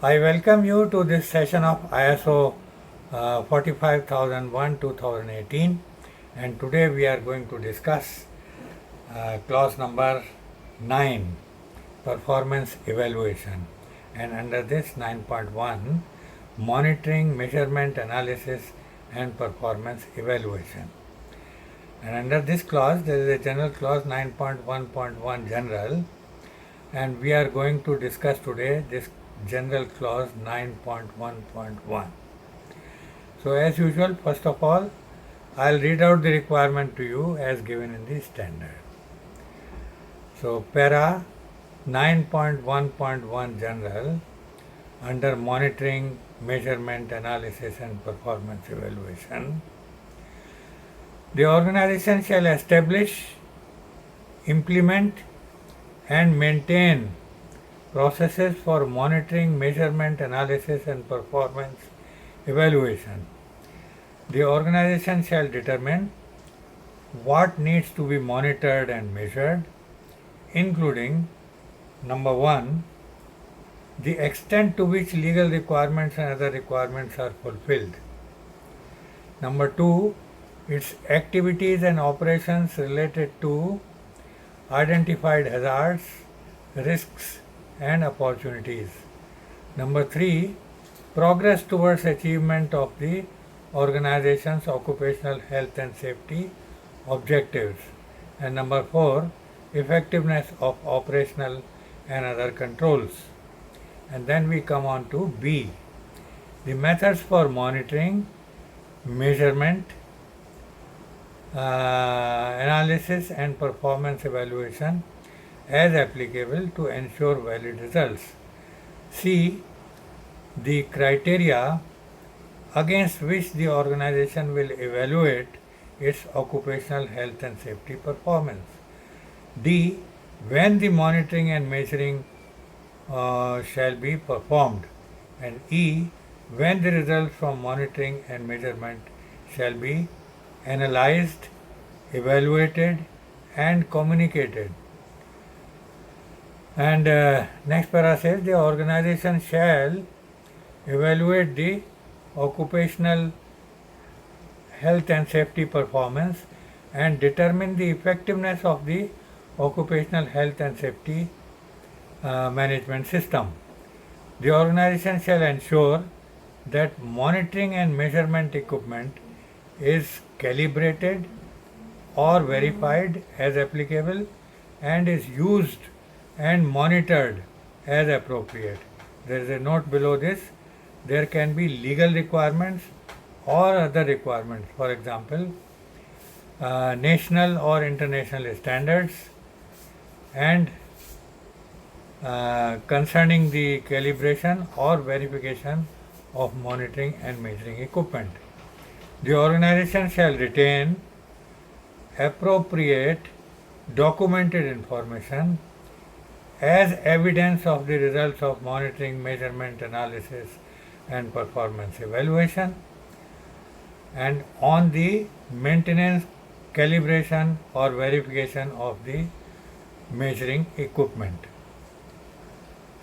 I welcome you to this session of ISO 45001 2018, and today we are going to discuss clause number 9, performance evaluation, and under this 9.1, monitoring, measurement, analysis and performance evaluation. And under this clause there is a general clause 9.1.1 general, and we are going to discuss today this general clause 9.1.1. So as usual, first of all, I'll read out the requirement to you as given in the standard. So para 9.1.1 general, under monitoring, measurement, analysis and performance evaluation, the organization shall establish, implement and maintain processes for monitoring, measurement, analysis and performance evaluation. The organization shall determine what needs to be monitored and measured, including number 1, the extent to which legal requirements and other requirements are fulfilled. Number 2, its activities and operations related to identified hazards, risks and opportunities. Number 3, progress towards achievement of the organization's occupational health and safety objectives. And number 4, effectiveness of operational and other controls. And then we come on to B, the methods for monitoring, measurement, analysis and performance evaluation as applicable to ensure valid results. C, the criteria against which the organization will evaluate its occupational health and safety performance. D, when the monitoring and measuring shall be performed. And E, when the results from monitoring and measurement shall be analyzed, evaluated and communicated. And next para says the organization shall evaluate the occupational health and safety performance and determine the effectiveness of the occupational health and safety management system. The organization shall ensure that monitoring and measurement equipment is calibrated or verified as applicable and is used and monitored as appropriate. There is a note below this. There can be legal requirements or other requirements, for example, national or international standards, and concerning the calibration or verification of monitoring and measuring equipment. The organization shall retain appropriate documented information as evidence of the results of monitoring, measurement, analysis and performance evaluation, and on the maintenance, calibration or verification of the measuring equipment.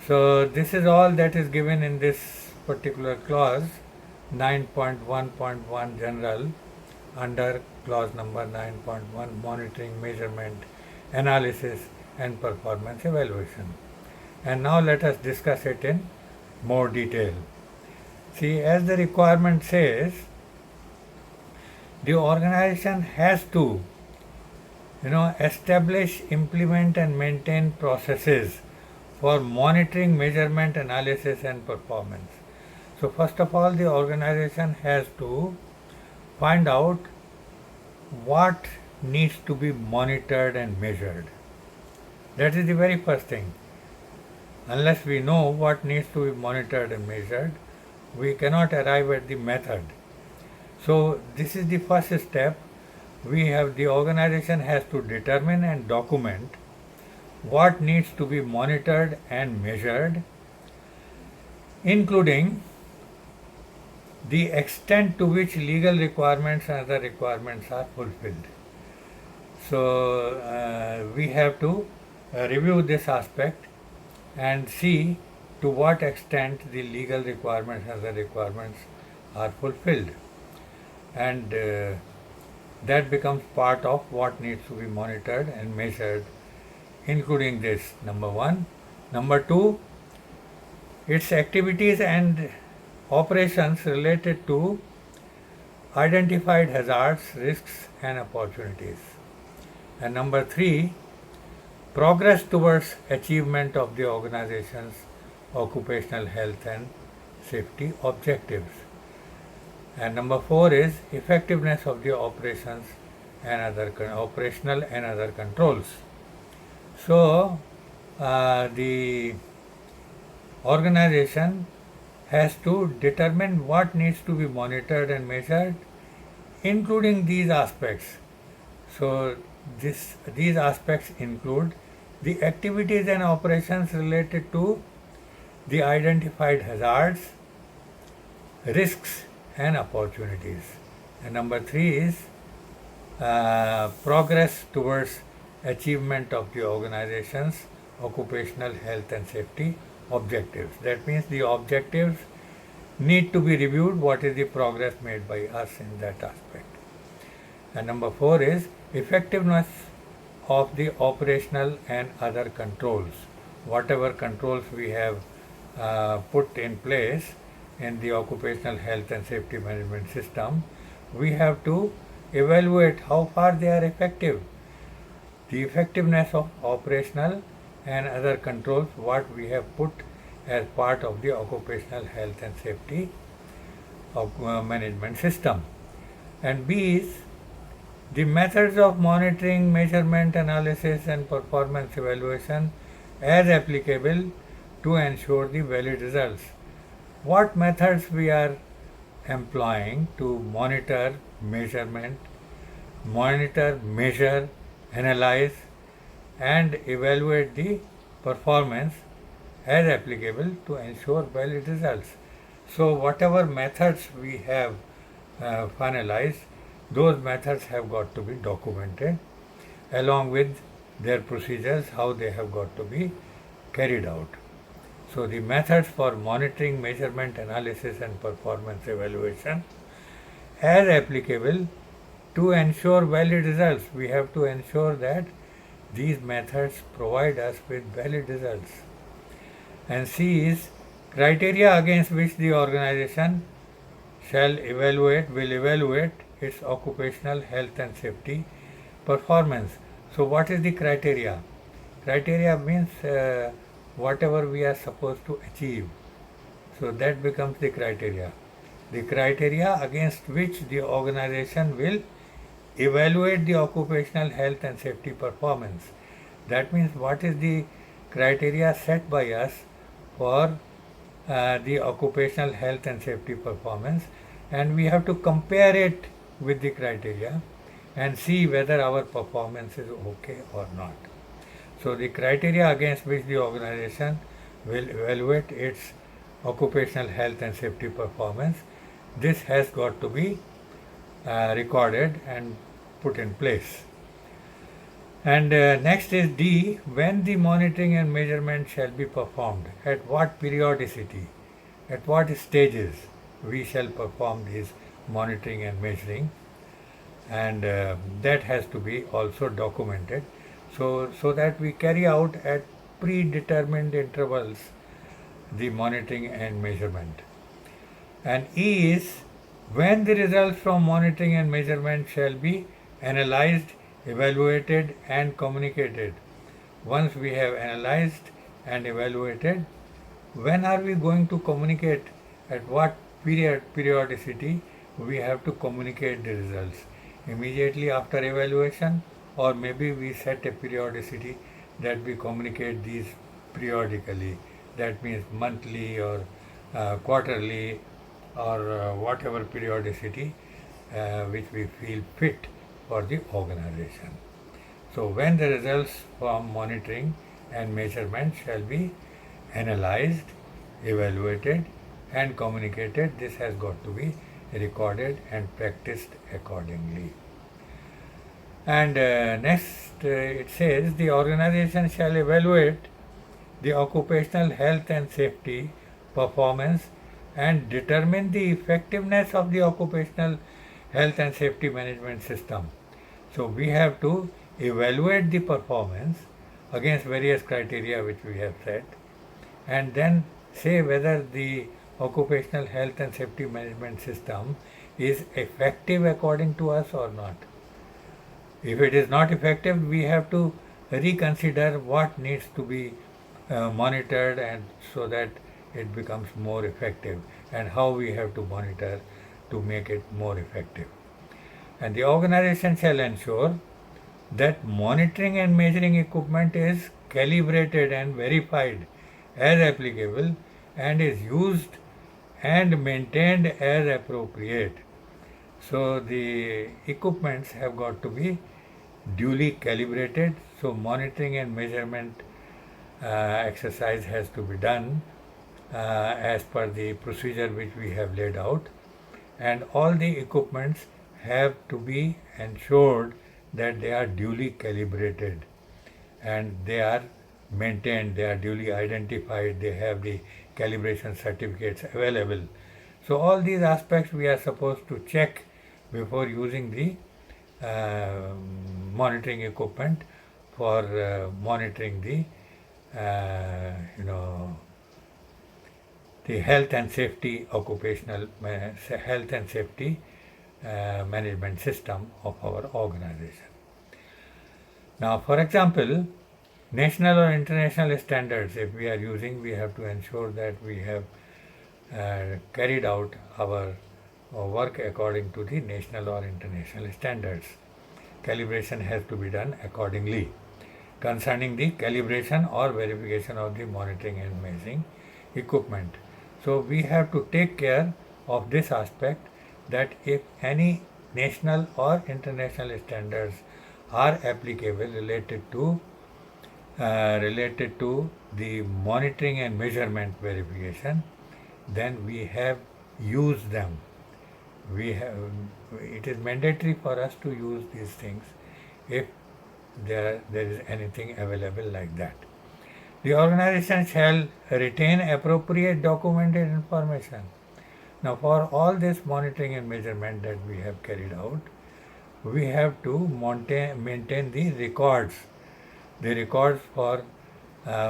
So this is all that is given in this particular clause 9.1.1 general under clause number 9.1, monitoring, measurement, analysis and performance evaluation. And now let us discuss it in more detail. See, as the requirement says, the organization has to establish, implement and maintain processes for monitoring, measurement, analysis and performance. So first of all, the organization has to find out what needs to be monitored and measured. That is the very first thing. Unless we know what needs to be monitored and measured, we cannot arrive at the method. So this is the first step. The organization has to determine and document what needs to be monitored and measured, including the extent to which legal requirements and other requirements are fulfilled. So we have to review this aspect and see to what extent the legal requirements and the requirements are fulfilled. And that becomes part of what needs to be monitored and measured, including this, number one. Number two, its activities and operations related to identified hazards, risks, and opportunities. And number three, progress towards achievement of the organization's occupational health and safety objectives. And number four is effectiveness of the operations and operational and other controls. So the organization has to determine what needs to be monitored and measured, including these aspects. So these aspects include the activities and operations related to the identified hazards, risks, and opportunities. And number three is progress towards achievement of the organization's occupational health and safety objectives. That means the objectives need to be reviewed, what is the progress made by us in that aspect. And number four is effectiveness of the operational and other controls. Whatever controls we have put in place in the occupational health and safety management system, we have to evaluate how far they are effective. The effectiveness of operational and other controls, what we have put as part of the occupational health and safety management system. And B is the methods of monitoring, measurement, analysis, and performance evaluation as applicable to ensure the valid results. What methods we are employing to monitor, measure, analyze, and evaluate the performance as applicable to ensure valid results. So whatever methods we have finalized, those methods have got to be documented along with their procedures, how they have got to be carried out. So the methods for monitoring, measurement, analysis, and performance evaluation as applicable to ensure valid results. We have to ensure that these methods provide us with valid results. And C is criteria against which the organization will evaluate its occupational health and safety performance. So what is the criteria? Criteria means whatever we are supposed to achieve. So that becomes the criteria. The criteria against which the organization will evaluate the occupational health and safety performance. That means what is the criteria set by us for the occupational health and safety performance, and we have to compare it with the criteria and see whether our performance is okay or not. So the criteria against which the organization will evaluate its occupational health and safety performance, this has got to be recorded and put in place. And next is D, when the monitoring and measurement shall be performed, at what periodicity, at what stages we shall perform these monitoring and measuring, and that has to be also documented so that we carry out at predetermined intervals the monitoring and measurement. And E is when the results from monitoring and measurement shall be analyzed, evaluated, and communicated. Once we have analyzed and evaluated, when are we going to communicate, at what periodicity we have to communicate the results? Immediately after evaluation, or maybe we set a periodicity that we communicate these periodically. That means monthly or quarterly or whatever periodicity which we feel fit for the organization. So when the results from monitoring and measurement shall be analyzed, evaluated, and communicated, this has got to be recorded and practiced accordingly. And next it says the organization shall evaluate the occupational health and safety performance and determine the effectiveness of the occupational health and safety management system. So we have to evaluate the performance against various criteria which we have set, and then say whether the occupational health and safety management system is effective according to us or not. If it is not effective, we have to reconsider what needs to be monitored, and so that it becomes more effective, and how we have to monitor to make it more effective. And the organization shall ensure that monitoring and measuring equipment is calibrated and verified as applicable and is used and maintained as appropriate. So the equipments have got to be duly calibrated. So monitoring and measurement exercise has to be done as per the procedure which we have laid out, and all the equipments have to be ensured that they are duly calibrated and they are maintained, they are duly identified, they have the calibration certificates available. So all these aspects we are supposed to check before using the monitoring equipment for monitoring the the health and safety health and safety management system of our organization. Now, for example, national or international standards, if we are using, we have to ensure that we have carried out our work according to the national or international standards. Calibration has to be done accordingly. Concerning the calibration or verification of the monitoring and measuring equipment, so we have to take care of this aspect, that if any national or international standards are applicable related to the monitoring and measurement verification, then we have used them. It is mandatory for us to use these things if there is anything available like that. The organization shall retain appropriate documented information. Now, for all this monitoring and measurement that we have carried out, we have to maintain the records for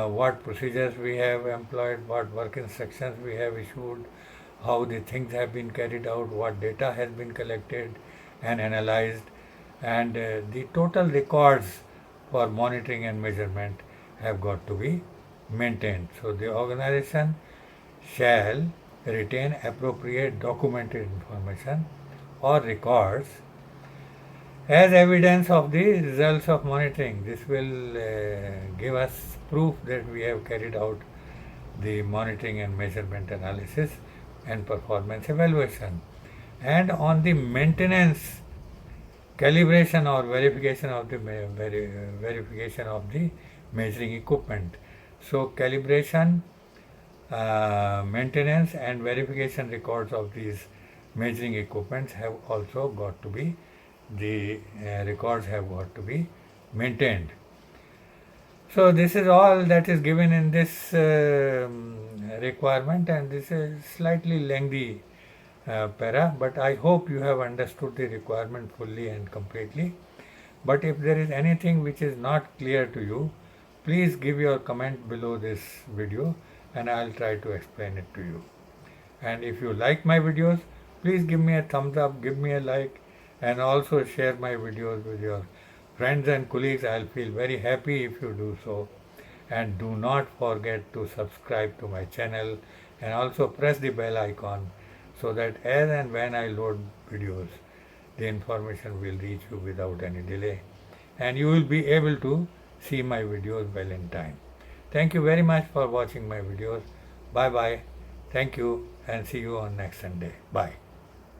what procedures we have employed, what work instructions we have issued, how the things have been carried out, what data has been collected and analyzed, and the total records for monitoring and measurement have got to be maintained. So the organization shall retain appropriate documented information or records as evidence of the results of monitoring. This will give us proof that we have carried out the monitoring and measurement analysis and performance evaluation. And on the maintenance, calibration or verification of the measuring equipment. So calibration, maintenance and verification records of these measuring equipments have also got to be, the records have got to be maintained. So this is all that is given in this requirement, and this is slightly lengthy para, but I hope you have understood the requirement fully and completely. But if there is anything which is not clear to you, please give your comment below this video and I will try to explain it to you. And if you like my videos, please give me a thumbs up, give me a like, and also share my videos with your friends and colleagues. I will feel very happy if you do so. And do not forget to subscribe to my channel and also press the bell icon, so that as and when I load videos, the information will reach you without any delay and you will be able to see my videos well in time. Thank you very much for watching my videos. Bye bye. Thank you and see you on next Sunday. Bye.